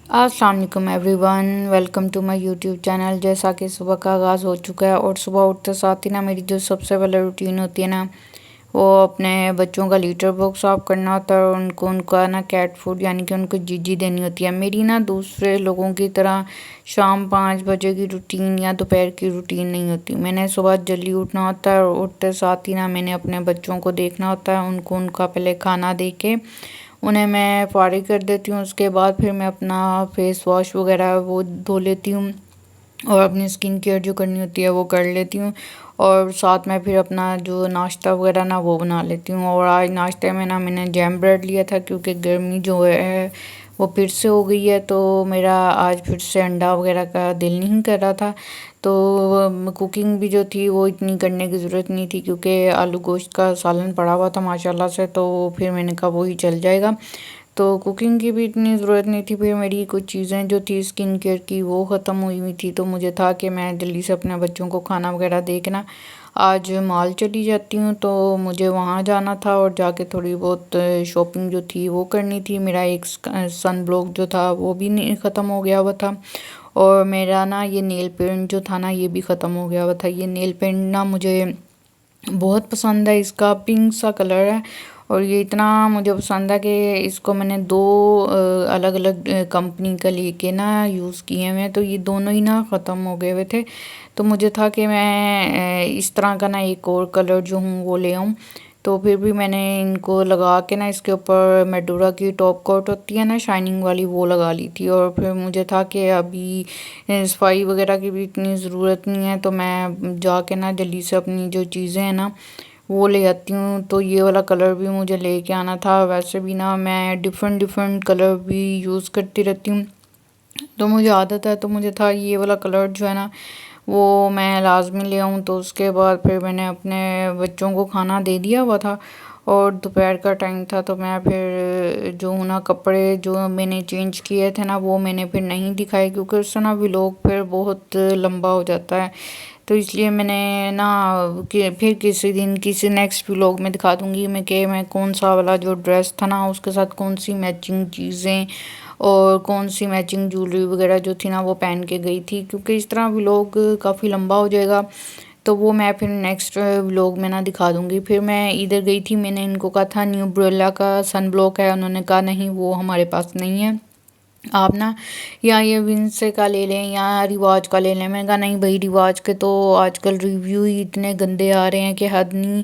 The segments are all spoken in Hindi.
अस्सलाम वालेकुम everyone, welcome to my YouTube channel. जैसा कि सुबह का आगाज़ हो चुका है और सुबह उठते साथ ही ना मेरी जो सबसे पहले रूटीन होती है ना, वो अपने बच्चों का लीटर बॉक्स साफ़ करना होता है और उनको उनका ना कैट फूड यानी कि उनको जीजी देनी होती है। मेरी ना दूसरे लोगों की तरह शाम 5 बजे की रूटीन या दोपहर की रूटीन नहीं होती। मैंने सुबह जल्दी उठना होता है और उठते साथ ही ना मैंने अपने बच्चों को देखना होता है। उनको उनका पहले खाना दे के उन्हें मैं फ़ारिग कर देती हूँ। उसके बाद फिर मैं अपना फेस वॉश वगैरह वो धो लेती हूँ और अपनी स्किन केयर जो करनी होती है वो कर लेती हूँ। और साथ में फिर अपना जो नाश्ता वगैरह ना वो बना लेती हूँ। और आज नाश्ते में ना मैंने जैम ब्रेड लिया था, क्योंकि गर्मी जो है वो फिर से हो गई है, तो मेरा आज फिर से अंडा वगैरह का दिल नहीं कर रहा था। तो कुकिंग भी जो थी वो इतनी करने की ज़रूरत नहीं थी, क्योंकि आलू गोश्त का सालन पड़ा हुआ था माशाल्लाह से, तो फिर मैंने कहा वो ही चल जाएगा। तो कुकिंग की भी इतनी ज़रूरत नहीं थी। फिर मेरी कुछ चीज़ें जो थी स्किन केयर की वो ख़त्म हुई हुई थी, तो मुझे था कि मैं जल्दी से अपने बच्चों को खाना वगैरह दे के ना आज मॉल चली जाती हूँ। तो मुझे वहाँ जाना था और जाके थोड़ी बहुत शॉपिंग जो थी वो करनी थी। मेरा एक सन ब्लॉक जो था वो भी नहीं ख़त्म हो गया हुआ था, और मेरा ना ये नेल पेंट जो था ना ये भी ख़त्म हो गया हुआ था। ये नेल पेंट ना मुझे बहुत पसंद है, इसका पिंक सा कलर है और ये इतना मुझे पसंद है कि इसको मैंने दो अलग अलग कंपनी का लेके ना यूज़ किए हुए हैं, तो ये दोनों ही ना ख़त्म हो गए हुए थे। तो मुझे था कि मैं इस तरह का ना एक और कलर जो हूँ वो ले आऊँ। तो फिर भी मैंने इनको लगा के ना इसके ऊपर मेडोरा की टॉप कोट होती है ना शाइनिंग वाली, वो लगा ली थी। और फिर मुझे था कि अभी सफाई वगैरह की भी इतनी ज़रूरत नहीं है, तो मैं जाके ना जल्दी से अपनी जो चीज़ें हैं ना वो ले आती हूँ। तो ये वाला कलर भी मुझे लेके आना था। वैसे भी ना मैं डिफरेंट डिफरेंट कलर भी यूज़ करती रहती हूँ, तो मुझे आदत है। तो मुझे था ये वाला कलर जो है ना वो मैं लाजमी ले आऊँ। तो उसके बाद फिर मैंने अपने बच्चों को खाना दे दिया हुआ था और दोपहर का टाइम था, तो मैं फिर जो ना कपड़े जो मैंने चेंज किए थे ना वो मैंने फिर नहीं दिखाए, क्योंकि उससे ना व्लॉग फिर बहुत लंबा हो जाता है। तो इसलिए मैंने ना कि फिर किसी दिन किसी नेक्स्ट व्लॉग में दिखा दूँगी मैं कि मैं कौन सा वाला जो ड्रेस था ना उसके साथ कौन सी मैचिंग चीज़ें और कौन सी मैचिंग ज्वेलरी वगैरह जो थी ना वो पहन के गई थी, क्योंकि इस तरह व्लॉग काफ़ी लंबा हो जाएगा। तो वो मैं फिर नेक्स्ट व्लॉग में ना दिखा दूँगी। फिर मैं इधर गई थी, मैंने इनको कहा था न्यू ब्रेला का सन ब्लॉक है, उन्होंने कहा नहीं वो हमारे पास नहीं है, आप ना या ये विंसे का ले लें या रिवाज का ले लें। मैंने कहा नहीं भाई, रिवाज के तो आजकल रिव्यू ही इतने गंदे आ रहे हैं कि हद नहीं।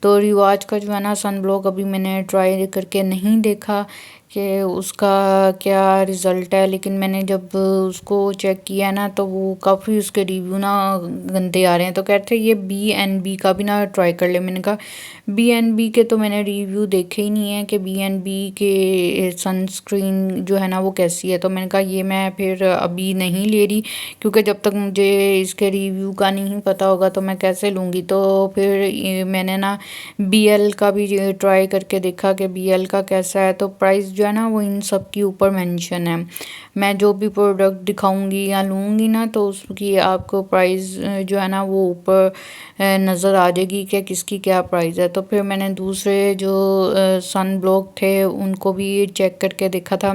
तो रिवाज का जो है ना सन ब्लॉक अभी मैंने ट्राई करके नहीं देखा कि उसका क्या रिज़ल्ट है, लेकिन मैंने जब उसको चेक किया ना तो वो काफ़ी उसके रिव्यू ना गंदे आ रहे हैं। तो कहते हैं ये BNB का भी ना ट्राई कर ले। मैंने कहा BNB के तो मैंने रिव्यू देखे ही नहीं है कि BNB के सनस्क्रीन जो है ना वो कैसी है। तो मैंने कहा ये मैं फिर अभी नहीं ले रही, क्योंकि जब तक मुझे इसके रिव्यू का नहीं पता होगा तो मैं कैसे लूँगी। तो फिर मैंने ना BL का भी ट्राई करके देखा कि BL का कैसा है। तो प्राइस जो है ना वो इन सब के ऊपर मेंशन है। मैं जो भी प्रोडक्ट दिखाऊंगी या लूँगी ना तो उसकी आपको प्राइस जो है ना वो ऊपर नज़र आ जाएगी कि किसकी क्या प्राइस है। तो फिर मैंने दूसरे जो सन ब्लॉक थे उनको भी चेक करके देखा था।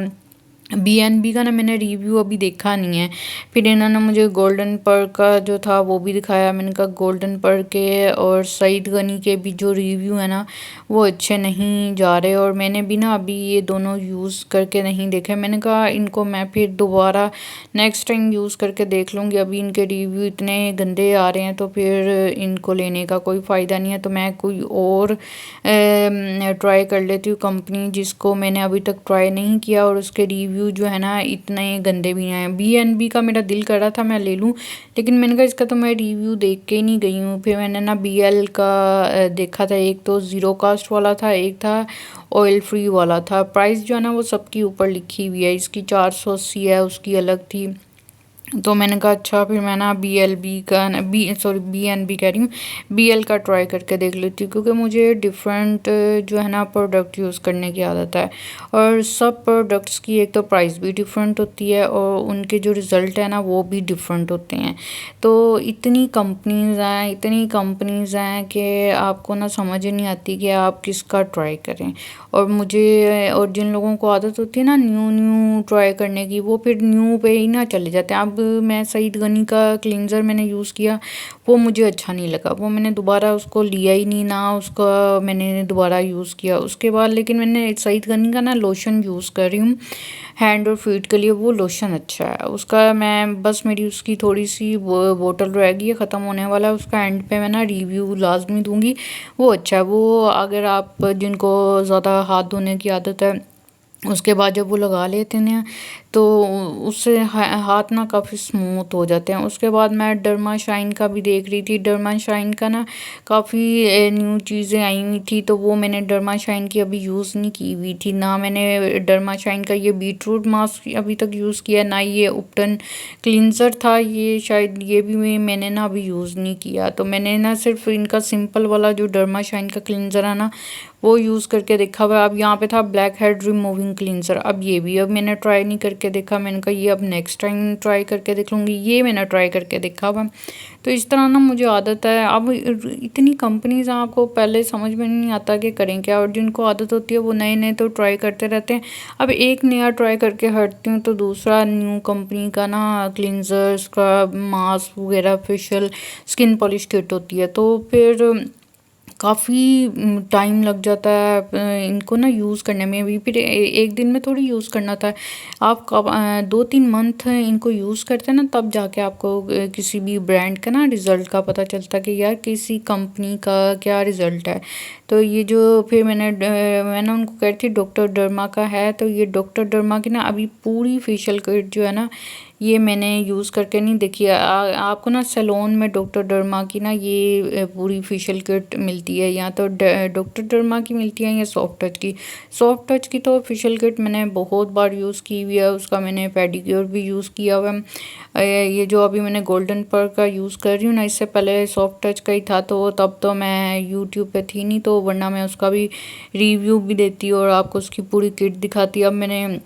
BNB का ना मैंने रिव्यू अभी देखा नहीं है। फिर इन्होंने मुझे गोल्डन पर का जो था वो भी दिखाया। मैंने कहा गोल्डन पर के और सईद गनी के भी जो रिव्यू है ना वो अच्छे नहीं जा रहे, और मैंने भी ना अभी ये दोनों यूज़ करके नहीं देखे। मैंने कहा इनको मैं फिर दोबारा नेक्स्ट टाइम यूज़ करके देख लूँगी। अभी इनके रिव्यू इतने गंदे आ रहे हैं तो फिर इनको लेने का कोई फ़ायदा नहीं है। तो मैं कोई और ट्राई कर लेती हूँ कंपनी जिसको मैंने अभी तक ट्राई नहीं किया और उसके रिव्यू जो है ना इतने गंदे भी हैं। BNB का मेरा दिल कर रहा था मैं ले लूँ, लेकिन मैंने कहा इसका तो मैं रिव्यू देख के ही नहीं गई हूँ। फिर मैंने ना BL का देखा था, एक तो ज़ीरो कास्ट वाला था, एक था ऑयल फ्री वाला था। प्राइस जो है ना वो सबकी ऊपर लिखी हुई है, इसकी 480 है, उसकी अलग थी। तो मैंने कहा अच्छा, फिर मैं ना BLB का BNB कह रही हूँ, BL का ट्राई करके देख लेती हूँ, क्योंकि मुझे डिफरेंट जो है ना प्रोडक्ट यूज़ करने की आदत है। और सब प्रोडक्ट्स की एक तो प्राइस भी डिफरेंट होती है और उनके जो रिज़ल्ट है ना वो भी डिफरेंट होते हैं। तो इतनी कंपनीज़ हैं कि आपको ना समझ ही नहीं आती कि आप किसका ट्राई करें। और जिन लोगों को आदत होती है ना न्यू न्यू ट्राई करने की, वो फिर न्यू पे ही ना चले जाते हैं। अब मैं सईद गनी का क्लींजर मैंने यूज़ किया, वो मुझे अच्छा नहीं लगा, वो मैंने दोबारा उसको लिया ही नहीं, ना उसका मैंने दोबारा यूज़ किया उसके बाद। लेकिन मैंने सईद गनी का ना लोशन यूज़ कर रही हूँ हैंड और फीट के लिए, वो लोशन अच्छा है उसका। मैं बस मेरी उसकी थोड़ी सी बोतल रह गई है, ख़त्म होने वाला है उसका। एंड पे मैं ना रिव्यू लाजमी दूंगी, वो अच्छा है। वो अगर आप जिनको ज़्यादा हाथ धोने की आदत है, उसके बाद जब वो लगा लेते हैं तो उससे हाथ ना काफ़ी स्मूथ हो जाते हैं। उसके बाद मैं डर्मा शाइन का भी देख रही थी, डर्मा शाइन का ना काफ़ी न्यू चीज़ें आई हुई थी, तो वो मैंने डर्मा शाइन की अभी यूज़ नहीं की हुई थी। ना मैंने डर्मा शाइन का ये बीटरूट मास्क अभी तक यूज़ किया, ना ये उपटन क्लींजर था, ये शायद ये भी मैंने ना अभी यूज़ नहीं किया। तो मैंने ना सिर्फ इनका सिंपल वाला जो डर्मा शाइन का क्लींजर है ना वो यूज़ करके देखा हुआ। अब यहाँ पे था ब्लैक हेड रिमूविंग क्लींजर, अब मैंने ट्राई नहीं करके देखा। मैंने कहा ये अब नेक्स्ट टाइम ट्राई करके देख लूँगी, ये मैंने ट्राई करके देखा हुआ। तो इस तरह ना मुझे आदत है। अब इतनी कंपनीज हैं, आपको पहले समझ में नहीं आता कि करें क्या, और जिनको आदत होती है वो नए नए तो ट्राई करते रहते हैं। अब एक नया ट्राई करके हटती हूँ तो दूसरा न्यू कंपनी का ना क्लींजर, स्क्रब, मास्क वगैरह, फेशियल, स्किन पॉलिश किट होती है, तो फिर काफ़ी टाइम लग जाता है इनको ना यूज़ करने में भी। फिर एक दिन में थोड़ी यूज़ करना था, आप कब 2-3 मंथ इनको यूज़ करते हैं ना, तब जाके आपको किसी भी ब्रांड का ना रिज़ल्ट का पता चलता कि यार किसी कंपनी का क्या रिज़ल्ट है। तो ये जो फिर मैंने उनको कही थी डॉक्टर डर्मा का है, तो ये डॉक्टर डर्मा की ना अभी पूरी फेशियल किट जो है ना ये मैंने यूज़ करके नहीं देखी। आपको ना सैलून में डॉक्टर डर्मा की ना ये पूरी फेशियल किट मिलती है, या तो डॉक्टर डर्मा की मिलती है या सॉफ्ट टच की। सॉफ्ट टच की तो फेशियल किट मैंने बहुत बार यूज़ की हुई है, उसका मैंने पेडिक्योर भी यूज़ किया हुआ है। ये जो अभी मैंने गोल्डन पर का यूज़ कर रही हूँ ना, इससे पहले सॉफ्ट टच का ही था, तो तब तो मैं यूट्यूब पे थी नहीं, तो वरना मैं उसका भी रिव्यू भी देती और आपको उसकी पूरी किट दिखाती। अब मैंने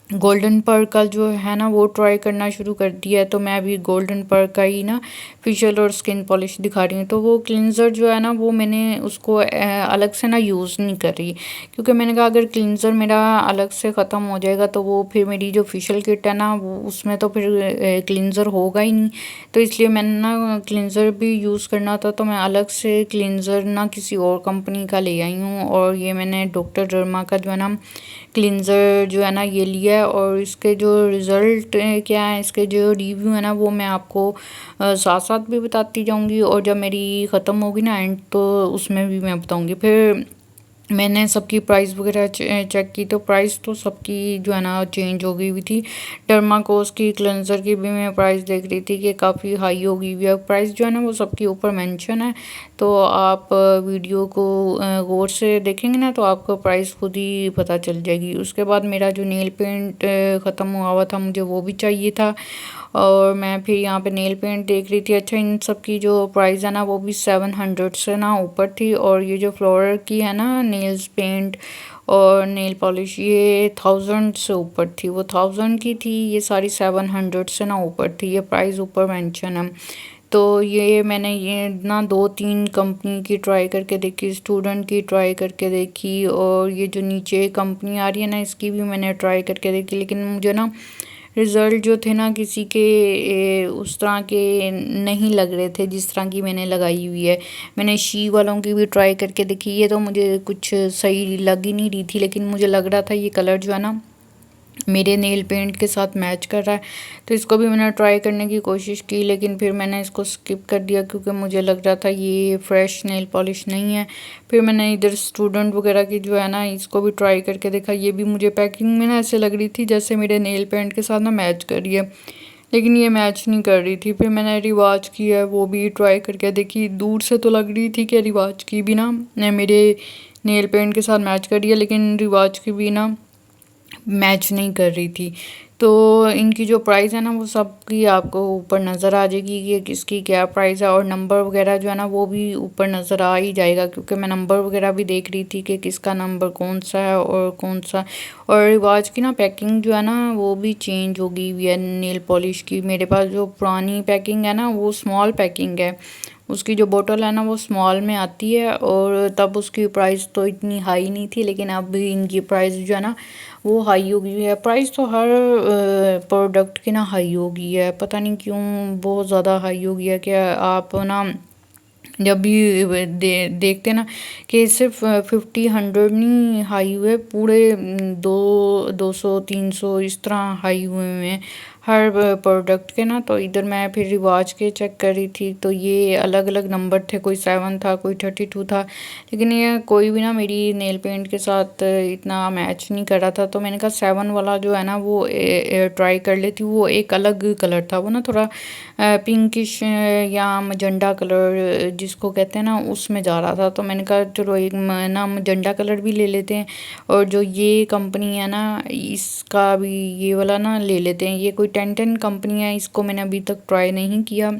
गोल्डन पर का जो है ना वो ट्राई करना शुरू कर दिया है, तो मैं अभी गोल्डन पर का ही ना फेशियल और स्किन पॉलिश दिखा रही हूँ। तो वो क्लिनज़र जो है ना वो मैंने उसको अलग से ना यूज़ नहीं कर रही, क्योंकि मैंने कहा अगर क्लिनज़र मेरा अलग से ख़त्म हो जाएगा तो वो फिर मेरी जो फेशियल किट है ना वो उसमें तो फिर क्लिनज़र होगा ही नहीं। तो इसलिए मैंने ना क्लिनज़र भी यूज़ करना था, तो मैं अलग से क्लिनज़र ना किसी और कंपनी का ले आई हूँ, और ये मैंने डॉक्टर डर्मा का जो है ना क्लिनज़र जो है ना ये लिया है। और इसके जो रिज़ल्ट क्या है, इसके जो रिव्यू है ना वो मैं आपको साथ साथ भी बताती जाऊंगी, और जब मेरी ख़त्म होगी ना एंड तो उसमें भी मैं बताऊंगी। फिर मैंने सबकी प्राइस वगैरह चेक की, तो प्राइस तो सबकी जो है ना चेंज हो गई हुई थी। डर्माकोस की क्लेंजर की भी मैं प्राइस देख रही थी कि काफ़ी हाई हो गई हुई है। प्राइस जो है ना वो सबके ऊपर मेंशन है, तो आप वीडियो को गौर से देखेंगे ना तो आपको प्राइस खुद ही पता चल जाएगी। उसके बाद मेरा जो नेल पेंट ख़त्म हुआ था, मुझे वो भी चाहिए था, और मैं फिर यहाँ पे नेल पेंट देख रही थी। अच्छा, इन सब की जो प्राइस है ना वो भी 700 से ना ऊपर थी, और ये जो फ्लोरल की है ना नेल्स पेंट और नेल पॉलिश ये 1000 से ऊपर थी, वो 1000 की थी, ये सारी 700 से ना ऊपर थी। ये प्राइस ऊपर मेंशन है। तो ये मैंने ये ना 2-3 कंपनी की ट्राई करके देखी, स्टूडेंट की ट्राई करके देखी, और ये जो नीचे कंपनी आ रही है ना इसकी भी मैंने ट्राई करके देखी। लेकिन मुझे ना रिज़ल्ट जो थे ना किसी के उस तरह के नहीं लग रहे थे जिस तरह की मैंने लगाई हुई है। मैंने शी वालों की भी ट्राई करके देखी, ये तो मुझे कुछ सही लग ही नहीं रही थी, लेकिन मुझे लग रहा था ये कलर जो है ना मेरे नेल पेंट के साथ मैच कर रहा है। तो इसको भी मैंने ट्राई करने की कोशिश की, लेकिन फिर मैंने इसको स्किप कर दिया, क्योंकि मुझे लग रहा था ये फ्रेश नेल पॉलिश नहीं है। फिर मैंने इधर स्टूडेंट वगैरह की जो है ना इसको भी ट्राई करके देखा, ये भी मुझे पैकिंग में ना ऐसे लग रही थी जैसे मेरे नेल पेंट के साथ ना मैच कर रही है, लेकिन ये मैच नहीं कर रही थी। फिर मैंने रिवाज की है वो भी ट्राई करके देखी, दूर से तो लग रही थी कि रिवाज की भी ना मेरे नेल पेंट के साथ मैच कर रही है, लेकिन रिवाज की भी ना मैच नहीं कर रही थी। तो इनकी जो प्राइस है ना वो सबकी आपको ऊपर नज़र आ जाएगी कि किसकी क्या प्राइस है, और नंबर वगैरह जो है ना वो भी ऊपर नज़र आ ही जाएगा, क्योंकि मैं नंबर वगैरह भी देख रही थी कि किसका नंबर कौन सा है और कौन सा। और रिवाज की ना पैकिंग जो है ना वो भी चेंज हो गई हुई है नेल पॉलिश की। मेरे पास जो पुरानी पैकिंग है ना वो स्मॉल पैकिंग है, उसकी जो बोतल है ना वो स्मॉल में आती है, और तब उसकी प्राइस तो इतनी हाई नहीं थी, लेकिन अब इनकी प्राइस जो है ना वो हाई हो गई है। प्राइस तो हर प्रोडक्ट की ना हाई हो गई है, पता नहीं क्यों बहुत ज़्यादा हाई हो गई है। कि आप ना जब भी देखते ना कि सिर्फ 50 100 नहीं हाई हुए, पूरे 200 300 इस तरह हाई हुए हैं हर प्रोडक्ट के ना। तो इधर मैं फिर रिवाज के चेक कर रही थी, तो ये अलग अलग नंबर थे, कोई 7 था, कोई 32 था, लेकिन ये कोई भी ना मेरी नेल पेंट के साथ इतना मैच नहीं कर रहा था। तो मैंने कहा 7 वाला जो है ना वो ट्राई कर लेती हूँ। वो एक अलग कलर था, वो ना थोड़ा पिंकिश या मजंडा कलर जिसको कहते हैं ना उसमें जा रहा था। तो मैंने कहा चलो एक ना मजंडा कलर भी ले लेते हैं, और जो ये कंपनी है ना इसका भी ये वाला ना ले लेते हैं। ये कोई 10 कंपनी है, इसको मैंने अभी तक ट्राई नहीं किया।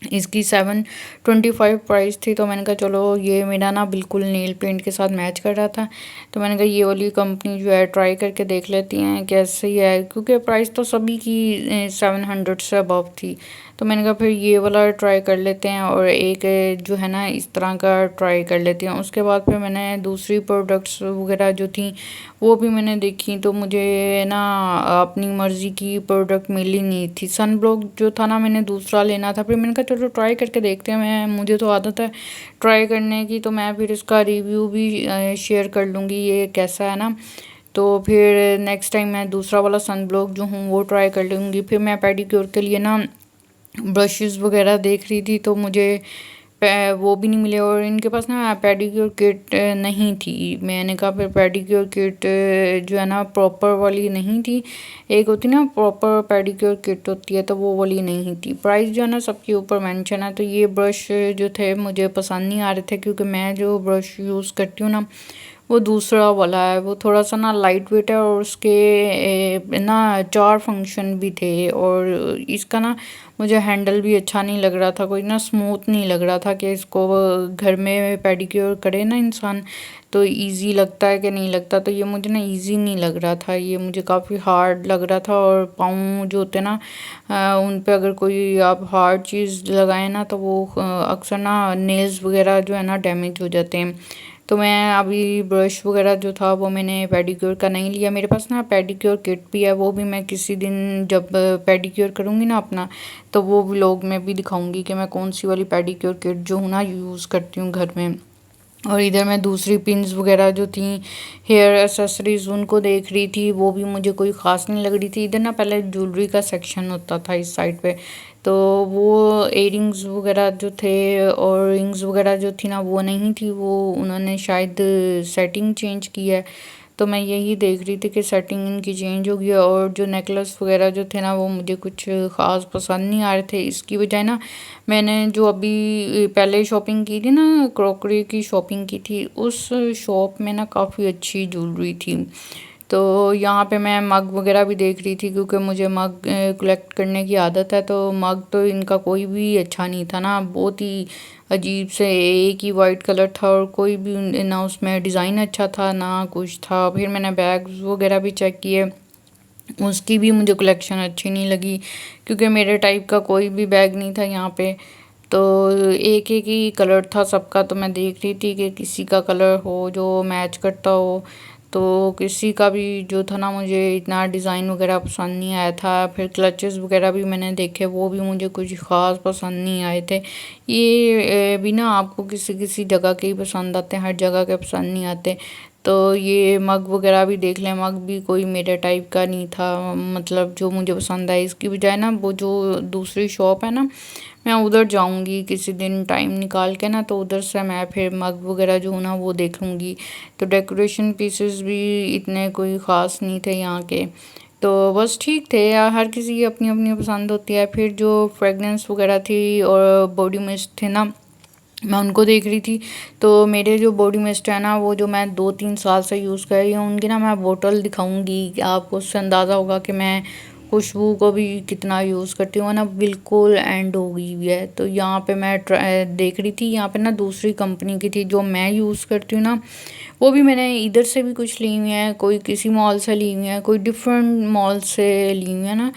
इसकी 725 प्राइस थी, तो मैंने कहा चलो ये मेरा ना बिल्कुल नेल पेंट के साथ मैच कर रहा था, तो मैंने कहा ये वाली कंपनी जो है ट्राई करके देख लेती हैं कैसे ही है, क्योंकि प्राइस तो सभी की 700 से अबव थी। तो मैंने कहा फिर ये वाला ट्राई कर लेते हैं, और एक जो है ना इस तरह का ट्राई कर लेते हैं। उसके बाद फिर मैंने दूसरी प्रोडक्ट्स वगैरह जो थी वो भी मैंने देखी, तो मुझे ना अपनी मर्ज़ी की प्रोडक्ट मिली नहीं थी। सन ब्लॉक जो था ना मैंने दूसरा लेना था, फिर मैंने कहा चलो ट्राई करके देखते हैं। मुझे तो आदत है ट्राई करने की, तो मैं फिर इसका रिव्यू भी शेयर कर लूँगी ये कैसा है ना। तो फिर नेक्स्ट टाइम मैं दूसरा वाला सन ब्लॉक जो हूँ वो ट्राई कर लूँगी। फिर मैं पेडिक्योर के लिए ना ब्रशेस वगैरह देख रही थी, तो मुझे वो भी नहीं मिले, और इनके पास ना पेडिक्योर किट नहीं थी। मैंने कहा फिर पेडिक्योर किट जो है ना प्रॉपर वाली नहीं थी, एक होती ना प्रॉपर पेडिक्योर किट होती है, तो वो वाली नहीं थी। प्राइस जो है ना सबके ऊपर मेंशन है। तो ये ब्रश जो थे मुझे पसंद नहीं आ रहे थे, क्योंकि मैं जो ब्रश यूज़ करती हूँ ना वो दूसरा वाला है, वो थोड़ा सा ना लाइट वेट है, और उसके ना 4 फंक्शन भी थे, और इसका ना मुझे हैंडल भी अच्छा नहीं लग रहा था, कोई ना स्मूथ नहीं लग रहा था कि इसको घर में पेडिक्योर करे ना इंसान तो इजी लगता है कि नहीं लगता। तो ये मुझे ना इजी नहीं लग रहा था, ये मुझे काफ़ी हार्ड लग रहा था, और पाँव जो होते ना उन पे अगर कोई आप हार्ड चीज़ लगाएं ना तो वो अक्सर ना नेल्स वगैरह जो है ना डैमेज हो जाते हैं। तो मैं अभी ब्रश वगैरह जो था वो मैंने पेडिक्योर का नहीं लिया। मेरे पास ना पेडिक्योर किट भी है, वो भी मैं किसी दिन जब पेडिक्योर करूँगी ना अपना, तो वो व्लॉग में भी दिखाऊंगी कि मैं कौन सी वाली पेडिक्योर किट जो हूँ ना यूज़ करती हूँ घर में। और इधर मैं दूसरी पिन्स वगैरह जो थी हेयर एसेसरीज उनको देख रही थी, वो भी मुझे कोई ख़ास नहीं लग रही थी। इधर ना पहले ज्वेलरी का सेक्शन होता था इस साइड पे, तो वो इयरिंग्स वगैरह जो थे और रिंग्स वगैरह जो थी ना वो नहीं थी, वो उन्होंने शायद सेटिंग चेंज की है। तो मैं यही देख रही थी कि सेटिंग इनकी चेंज हो गई है, और जो नेकलेस वगैरह जो थे ना वो मुझे कुछ ख़ास पसंद नहीं आ रहे थे। इसकी बजाय ना मैंने जो अभी पहले शॉपिंग की थी ना, क्रॉकरी की शॉपिंग की थी, उस शॉप में ना काफ़ी अच्छी ज्वेलरी थी। तो यहाँ पे मैं मग वगैरह भी देख रही थी, क्योंकि मुझे मग कलेक्ट करने की आदत है। तो मग तो इनका कोई भी अच्छा नहीं था ना, बहुत ही अजीब से एक ही वाइट कलर था, और कोई भी ना उसमें डिज़ाइन अच्छा था ना कुछ था। फिर मैंने बैग्स वगैरह भी चेक किए, उसकी भी मुझे कलेक्शन अच्छी नहीं लगी, क्योंकि मेरे टाइप का कोई भी बैग नहीं था यहाँ पे। तो एक एक ही कलर था सबका, तो मैं देख रही थी कि किसी का कलर हो जो मैच करता हो। तो किसी का भी जो था ना मुझे इतना डिज़ाइन वगैरह पसंद नहीं आया था। फिर क्लचेस वगैरह भी मैंने देखे, वो भी मुझे कुछ ख़ास पसंद नहीं आए थे। ये भी ना आपको किसी किसी जगह के ही पसंद आते हैं, हर जगह के पसंद नहीं आते। तो ये मग वगैरह भी देख लें, मग भी कोई मेरे टाइप का नहीं था, मतलब जो मुझे पसंद आया। इसकी बजाय ना वो जो दूसरी शॉप है ना, मैं उधर जाऊंगी किसी दिन टाइम निकाल के ना, तो उधर से मैं फिर मग वगैरह जो हूँ ना वो देख लूँगी। तो डेकोरेशन पीसेस भी इतने कोई ख़ास नहीं थे यहाँ के, तो बस ठीक थे यार, हर किसी की अपनी अपनी पसंद होती है। फिर जो फ्रेगनेंस वगैरह थी और बॉडी मिस्ट थे ना, मैं उनको देख रही थी। तो मेरे जो बॉडी मिस्ट है ना, वो जो मैं 2-3 साल से यूज़ कर रही हूँ, उनकी ना मैं बोतल दिखाऊंगी, आपको उससे अंदाज़ा होगा कि मैं खुशबू को भी कितना यूज़ करती हूँ ना, बिल्कुल एंड हो गई हुई है। तो यहाँ पे मैं देख रही थी, यहाँ पे ना दूसरी कंपनी की थी जो मैं यूज़ करती हूँ ना, वो भी मैंने इधर से भी कुछ ली हुई हैं, कोई किसी मॉल से ली हुई हैं, कोई डिफरेंट मॉल से ली हुई है ना।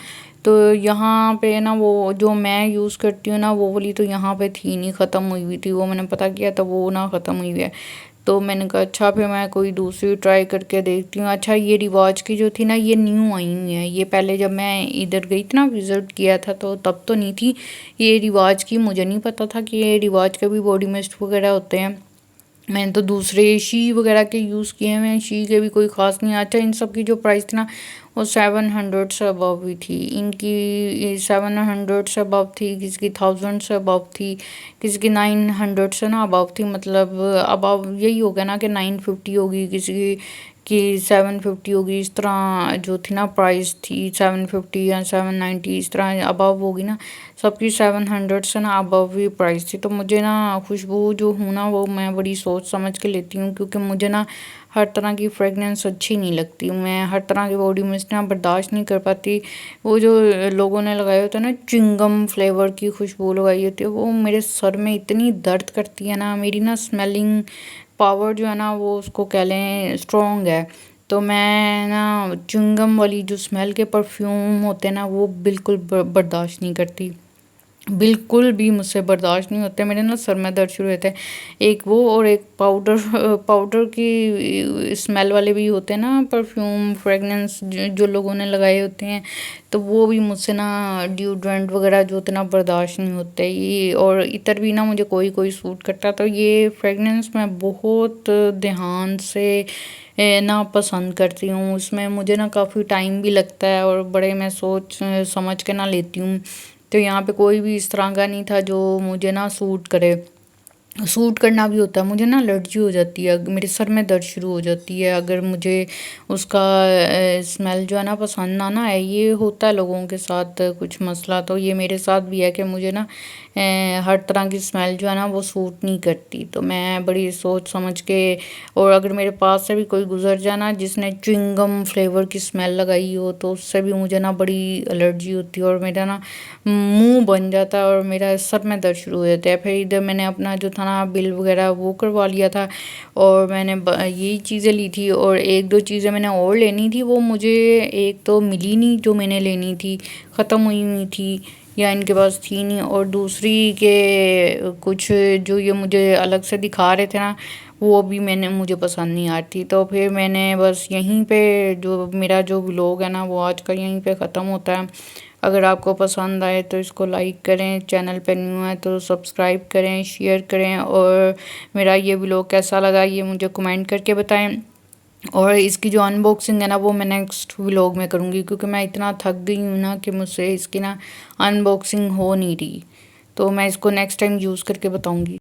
तो यहाँ पे ना वो जो मैं यूज़ करती हूँ ना, वो वाली तो यहाँ पे थी नहीं, ख़त्म हुई हुई थी। वो मैंने पता किया तो वो ना ख़त्म हुई हुई है। तो मैंने कहा अच्छा फिर मैं कोई दूसरी ट्राई करके देखती हूँ। अच्छा ये रिवाज की जो थी ना, ये न्यू आई हुई है। ये पहले जब मैं इधर गई थी ना, विज़िट किया था, तो तब तो नहीं थी। ये रिवाज की मुझे नहीं पता था कि ये रिवाज के भी बॉडी मिस्ट वगैरह होते हैं। मैंने तो दूसरे शी वगैरह के यूज़ किए हुए हैं, शी के भी कोई ख़ास नहीं। अच्छा इन सब की जो प्राइस थी ना, वो 700 से अबव ही थी। इनकी 700 से अबव थी, किसी की 1000 से अबव थी, किसी की 900 से ना अबव थी। मतलब अबव यही हो गया ना कि 950 होगी, किसी की 750 होगी। इस तरह जो थी ना प्राइस थी 750 या 790, इस तरह अबव होगी ना। सबकी 700 से ना अबव ही प्राइस थी। तो मुझे ना खुशबू जो हूँ ना, वो मैं बड़ी सोच समझ के लेती हूँ, क्योंकि मुझे ना हर तरह की फ्रेगनेंस अच्छी नहीं लगती। मैं हर तरह की बॉडी मिस्ट ना बर्दाश्त नहीं कर पाती। वो जो लोगों ने लगाए होते हैं ना, च्युइंगम फ्लेवर की खुशबू लगाई होती है, वो मेरे सर में इतनी दर्द करती है ना। मेरी ना स्मेलिंग पावर जो है ना, वो उसको कह लें स्ट्रॉन्ग है। तो मैं ना च्युइंगम वाली जो स्मेल के परफ्यूम होते हैं ना, वो बिल्कुल बर्दाश्त नहीं करती, बिल्कुल भी मुझसे बर्दाश्त नहीं होते। मेरे ना सर में दर्द शुरू होता है। एक वो और एक पाउडर पाउडर की स्मेल वाले भी होते हैं ना परफ्यूम फ्रेगनेंस, जो लोगों ने लगाए होते हैं, तो वो भी मुझसे ना डिओड्रेंट वगैरह जो होते हैं ना बर्दाश्त नहीं होते। ये और इतर भी ना मुझे कोई कोई सूट करता। तो ये फ्रेगनेंस मैं बहुत ध्यान से ना पसंद करती हूँ। उसमें मुझे ना काफ़ी टाइम भी लगता है और बड़े मैं सोच समझ के ना लेती हूँ। तो यहाँ पे कोई भी इस तरह का नहीं था जो मुझे ना सूट करे। सूट करना भी होता है, मुझे ना एलर्जी हो जाती है, मेरे सर में दर्द शुरू हो जाती है अगर मुझे उसका स्मेल जो है ना पसंद ना ना है। ये होता है लोगों के साथ कुछ मसला, तो ये मेरे साथ भी है कि मुझे ना हर तरह की स्मेल जो है ना वो सूट नहीं करती। तो मैं बड़ी सोच समझ के, और अगर मेरे पास से भी कोई गुजर जाए ना जिसने च्युइंगम फ्लेवर की स्मेल लगाई हो, तो उससे भी मुझे ना बड़ी एलर्जी होती है और मेरा ना मुंह बन जाता है और मेरा सर में दर्द शुरू हो जाता है। फिर इधर मैंने अपना जो था ना बिल वगैरह वो करवा लिया था, और मैंने यही चीज़ें ली थी, और एक दो चीज़ें मैंने और लेनी थी, वो मुझे एक तो मिली नहीं जो मैंने लेनी थी, ख़त्म हुई हुई थी या इनके पास थी नहीं। और दूसरी के कुछ जो ये मुझे अलग से दिखा रहे थे ना, वो भी मुझे पसंद नहीं आती। तो फिर मैंने बस यहीं पे जो मेरा जो व्लॉग है ना, वो आज का यहीं पे ख़त्म होता है। अगर आपको पसंद आए तो इसको लाइक करें, चैनल पे न्यू है तो सब्सक्राइब करें, शेयर करें, और मेरा ये व्लॉग कैसा लगा ये मुझे कमेंट करके बताएं। और इसकी जो अनबॉक्सिंग है ना, वो मैं नेक्स्ट व्लॉग में करूँगी, क्योंकि मैं इतना थक गई हूँ ना कि मुझसे इसकी ना अनबॉक्सिंग हो नहीं रही। तो मैं इसको नेक्स्ट टाइम यूज़ करके बताऊँगी।